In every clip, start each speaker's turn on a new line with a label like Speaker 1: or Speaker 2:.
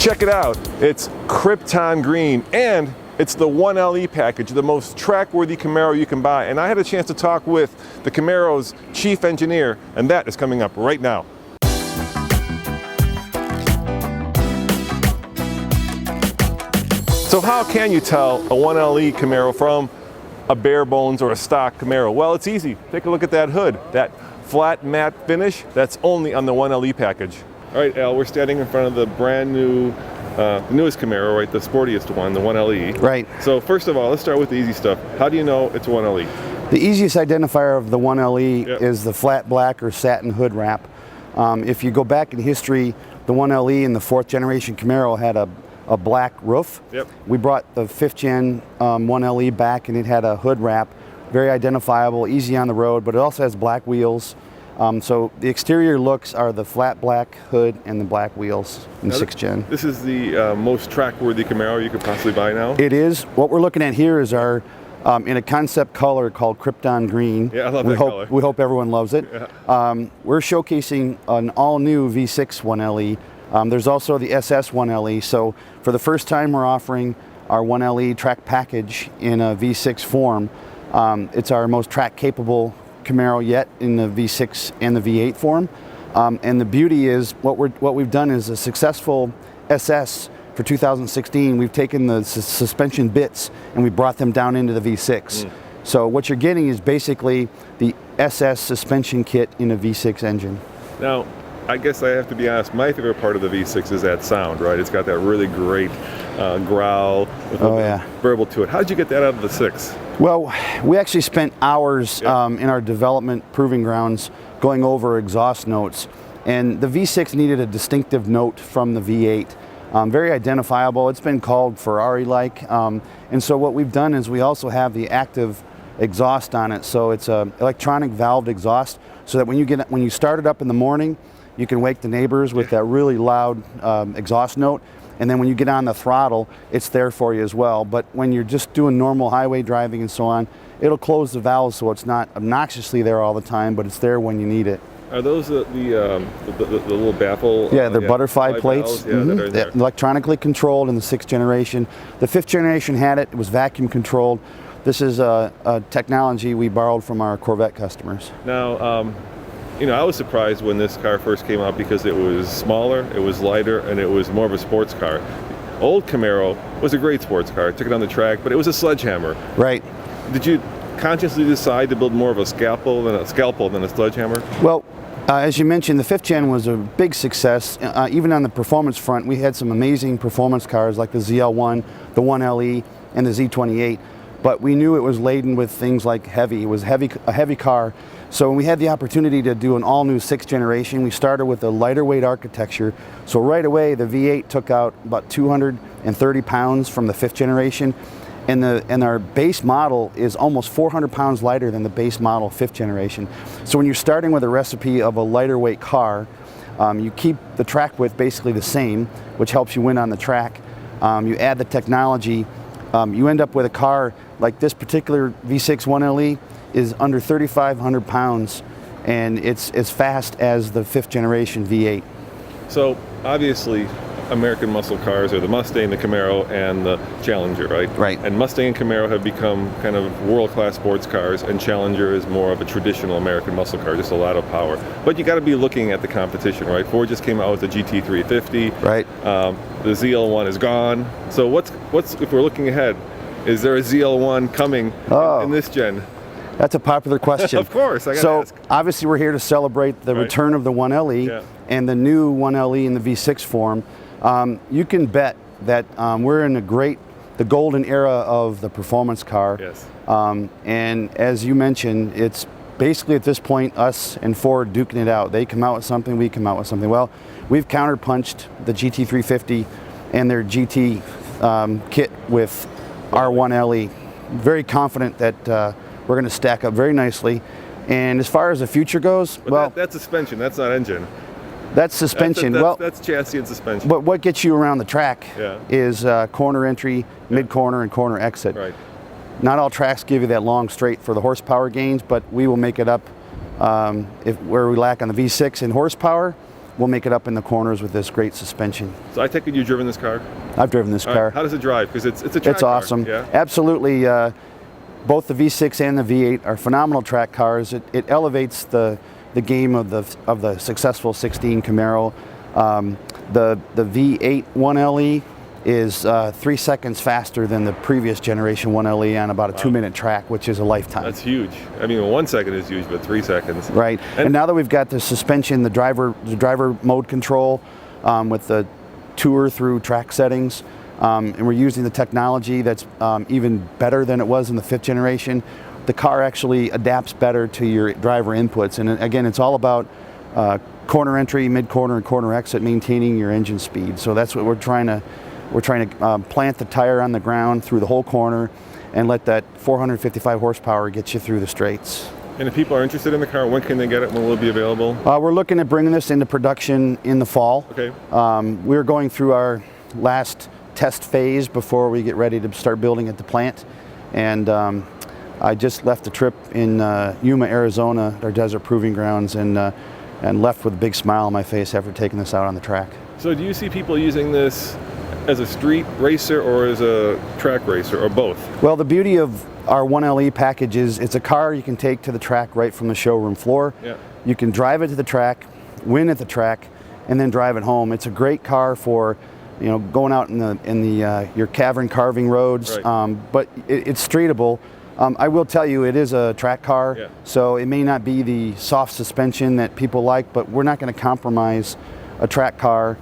Speaker 1: Check it out, it's Krypton Green, and it's the 1LE package, the most track-worthy Camaro you can buy. And I had a chance to talk with the Camaro's chief engineer, and that is coming up right now. So how can you tell a 1LE Camaro from a bare bones or a stock Camaro? Well, it's easy. Take a look at that hood, that flat matte finish, that's only on the 1LE package. All right, Al, we're standing in front of the brand new, the newest Camaro, right? The sportiest one, the 1LE.
Speaker 2: Right.
Speaker 1: So first of all, let's start with the easy stuff. How do you know it's 1LE?
Speaker 2: The easiest identifier of the 1LE is the flat black or satin hood wrap. If you go back in history, the 1LE and the 4th generation Camaro had a black roof.
Speaker 1: Yep.
Speaker 2: We brought the 5th gen 1LE back, and it had a hood wrap, very identifiable, easy on the road, but it also has black wheels. So the exterior looks are the flat black hood and the black wheels in 6th gen.
Speaker 1: This is the most track-worthy Camaro you could possibly buy now?
Speaker 2: It is. What we're looking at here is our, in a concept color called Krypton Green.
Speaker 1: Yeah, I love that color.
Speaker 2: We hope everyone loves it.
Speaker 1: Yeah.
Speaker 2: We're showcasing an all-new V6 1LE. There's also the SS 1LE. So for the first time, we're offering our 1LE track package in a V6 form. It's our most track-capable Camaro yet in the V6 and the V8 form, and the beauty is what we've done is a successful SS for 2016. We've taken the suspension bits and we brought them down into the V6. So what you're getting is basically the SS suspension kit in a V6 engine.
Speaker 1: Now, I guess I have to be honest, my favorite part of the V6 is that sound, right? It's got that really great growl with a verbal to it. How'd you get that out of the 6?
Speaker 2: Well, we actually spent hours in our development proving grounds going over exhaust notes, and the V6 needed a distinctive note from the V8. Very identifiable. It's been called Ferrari-like, and so what we've done is we also have the active exhaust on it. So it's a electronic valved exhaust, so that when you start it up in the morning, you can wake the neighbors with that really loud exhaust note. And then when you get on the throttle, it's there for you as well. But when you're just doing normal highway driving and so on, it'll close the valves so it's not obnoxiously there all the time, but it's there when you need it.
Speaker 1: Are those the little baffle?
Speaker 2: Yeah, they're butterfly plates.
Speaker 1: That are in there.
Speaker 2: Electronically controlled in the 6th generation. The 5th generation had it. It was vacuum controlled. This is a technology we borrowed from our Corvette customers.
Speaker 1: Now, you know, I was surprised when this car first came out because it was smaller, it was lighter, and it was more of a sports car. Old Camaro was a great sports car. It took it on the track, but it was a sledgehammer.
Speaker 2: Right.
Speaker 1: Did you consciously decide to build more of a scalpel than a sledgehammer?
Speaker 2: Well, as you mentioned, the 5th gen was a big success. Even on the performance front, we had some amazing performance cars like the ZL1, the 1LE, and the Z28. But we knew it was laden with things like heavy. It was a heavy car. So when we had the opportunity to do an all-new 6th generation, we started with a lighter weight architecture. So right away, the V8 took out about 230 pounds from the 5th generation, and our base model is almost 400 pounds lighter than the base model 5th generation. So when you're starting with a recipe of a lighter weight car, you keep the track width basically the same, which helps you win on the track. You add the technology, you end up with a car like this particular V6 1LE is under 3,500 pounds, and it's as fast as the 5th generation V8.
Speaker 1: So obviously, American muscle cars are the Mustang, the Camaro, and the Challenger, right?
Speaker 2: Right.
Speaker 1: And Mustang and Camaro have become kind of world-class sports cars, and Challenger is more of a traditional American muscle car, just a lot of power. But you got to be looking at the competition, right? Ford just came out with the GT350.
Speaker 2: Right.
Speaker 1: The ZL1 is gone. So what's if we're looking ahead? Is there a ZL1 coming in this gen?
Speaker 2: That's a popular question.
Speaker 1: Of course, I got to ask.
Speaker 2: So obviously we're here to celebrate the return of the 1LE and the new 1LE in the V6 form. You can bet that we're in the golden era of the performance car.
Speaker 1: Yes.
Speaker 2: And as you mentioned, it's basically at this point us and Ford duking it out. They come out with something, we come out with something. Well, we've counterpunched the GT350 and their GT kit with our 1LE. Very confident that we're going to stack up very nicely. And as far as the future goes,
Speaker 1: but that's suspension, that's not engine.
Speaker 2: That's suspension.
Speaker 1: That's chassis and suspension.
Speaker 2: But what gets you around the track is corner entry, mid-corner, and corner exit.
Speaker 1: Right.
Speaker 2: Not all tracks give you that long straight for the horsepower gains, but we will make it up where we lack on the V6 in horsepower. we'll make it up in the corners with this great suspension.
Speaker 1: So I take it you've driven this car?
Speaker 2: I've driven this car.
Speaker 1: Right. How does it drive? Because it's a track
Speaker 2: It's awesome.
Speaker 1: car. Yeah?
Speaker 2: Absolutely. Both the V6 and the V8 are phenomenal track cars. It elevates the game of the successful 16 Camaro. The V8 1LE is 3 seconds faster than the previous generation 1LE on about a 2-minute track, which is a lifetime.
Speaker 1: That's huge. I mean, 1 second is huge, but 3 seconds.
Speaker 2: Right. And now that we've got the suspension, the driver mode control with the tour through track settings, and we're using the technology that's even better than it was in the 5th generation, the car actually adapts better to your driver inputs. And again, it's all about corner entry, mid-corner, and corner exit, maintaining your engine speed. So that's what we're trying to plant the tire on the ground through the whole corner and let that 455 horsepower get you through the straights.
Speaker 1: And if people are interested in the car, when can they get it? When will it be available?
Speaker 2: We're looking at bringing this into production in the fall.
Speaker 1: Okay.
Speaker 2: We're going through our last test phase before we get ready to start building at the plant. And I just left a trip in Yuma, Arizona, our desert proving grounds, and left with a big smile on my face after taking this out on the track.
Speaker 1: So do you see people using this as a street racer or as a track racer, or both?
Speaker 2: Well, the beauty of our 1LE package is it's a car you can take to the track right from the showroom floor.
Speaker 1: Yeah.
Speaker 2: You can drive it to the track, win at the track, and then drive it home. It's a great car for, you know, going out in your cavern carving roads,
Speaker 1: Right.
Speaker 2: but it's streetable. I will tell you, it is a track car,
Speaker 1: Yeah.
Speaker 2: so it may not be the soft suspension that people like, but we're not going to compromise a track car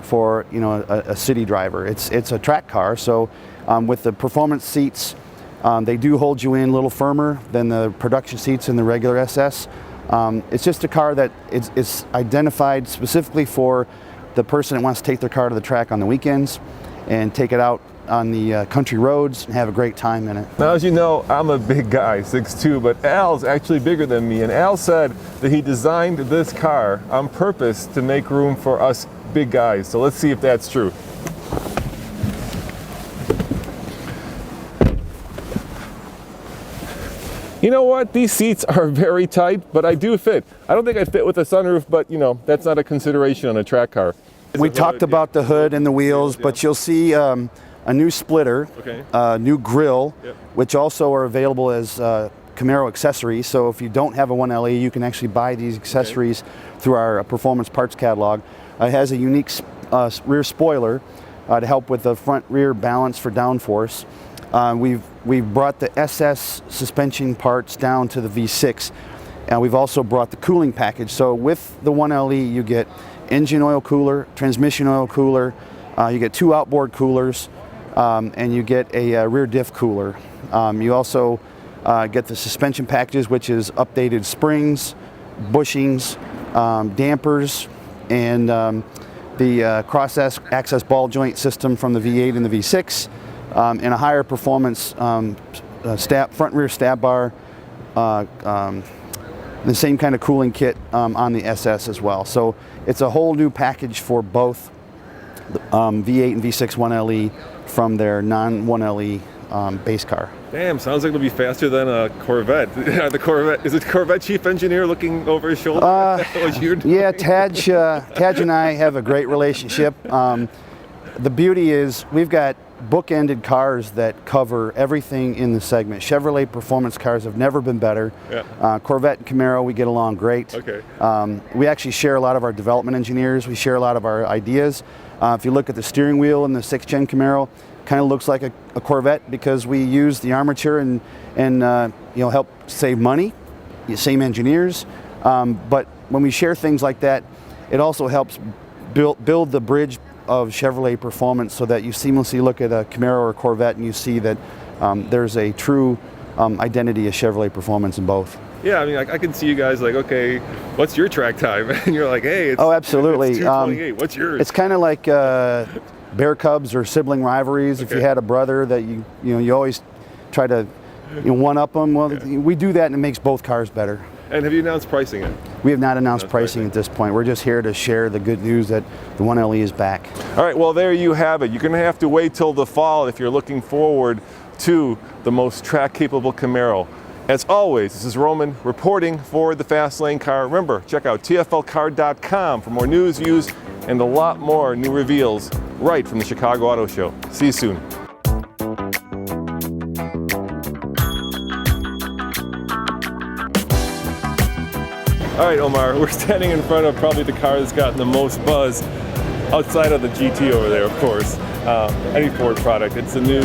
Speaker 2: for, you know, a city driver. It's a track car, so with the performance seats, they do hold you in a little firmer than the production seats in the regular SS. It's just a car that it's identified specifically for the person that wants to take their car to the track on the weekends and take it out on the country roads and have a great time in it.
Speaker 1: Now, as you know, I'm a big guy, 6'2", but Al's actually bigger than me, and Al said that he designed this car on purpose to make room for us big guys. So let's see if that's true. You know what? These seats are very tight, but I do fit. I don't think I fit with a sunroof, but you know, that's not a consideration on a track car.
Speaker 2: We talked about the hood and the wheels, but you'll see a new splitter,
Speaker 1: Okay.
Speaker 2: a new grille,
Speaker 1: Yep.
Speaker 2: which also are available as Camaro accessories. So if you don't have a 1LE, you can actually buy these accessories through our performance parts catalog. It has a unique rear spoiler to help with the front rear balance for downforce. We've brought the SS suspension parts down to the V6, and we've also brought the cooling package. So with the 1LE, you get engine oil cooler, transmission oil cooler, you get 2 outboard coolers, and you get a rear diff cooler. You also get the suspension packages, which is updated springs, bushings, dampers, and the cross-access ball joint system from the V8 and the V6, and a higher performance front rear stab bar, the same kind of cooling kit on the SS as well. So it's a whole new package for both V8 and V6 1LE from their non-1LE base car.
Speaker 1: Damn, sounds like it'll be faster than a Corvette. The Corvette, is it Corvette chief engineer looking over his shoulder? What you're doing?
Speaker 2: Yeah, Taj and I have a great relationship. The beauty is we've got bookended cars that cover everything in the segment. Chevrolet performance cars have never been better.
Speaker 1: Yeah.
Speaker 2: Corvette and Camaro, we get along great.
Speaker 1: Okay.
Speaker 2: We actually share a lot of our development engineers. We share a lot of our ideas. If you look at the steering wheel in the 6th Gen Camaro, kind of looks like a Corvette because we use the armature and you know, help save money. Same engineers, but when we share things like that, it also helps build the bridge of Chevrolet performance so that you seamlessly look at a Camaro or Corvette and you see that there's a true identity of Chevrolet performance in both.
Speaker 1: Yeah, I mean, I can see you guys like, okay, what's your track time? And you're like, hey, it's,
Speaker 2: oh, absolutely.
Speaker 1: It's 2:28. What's yours?
Speaker 2: It's kind of like bear cubs or sibling rivalries.
Speaker 1: Okay.
Speaker 2: If you had a brother that you always try to one up them. Well,
Speaker 1: Yeah.
Speaker 2: we do that and it makes both cars better.
Speaker 1: And have you announced pricing yet?
Speaker 2: We have not announced pricing at this point. We're just here to share the good news that the 1LE is back.
Speaker 1: All right, well, there you have it. You're going to have to wait till the fall if you're looking forward to the most track-capable Camaro. As always, this is Roman reporting for the Fast Lane Car. Remember, check out tflcar.com for more news, views, and a lot more new reveals right from the Chicago Auto Show. See you soon. All right, Omar, we're standing in front of probably the car that's gotten the most buzz outside of the GT over there, of course. Any Ford product. It's the new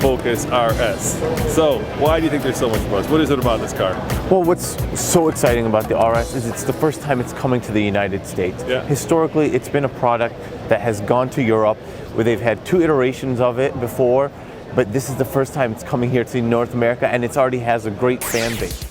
Speaker 1: Focus RS. So, why do you think there's so much buzz? What is it about this car?
Speaker 3: Well, what's so exciting about the RS is it's the first time it's coming to the United States.
Speaker 1: Yeah.
Speaker 3: Historically, it's been a product that has gone to Europe, where they've had 2 iterations of it before, but this is the first time it's coming here to North America, and it already has a great fan base.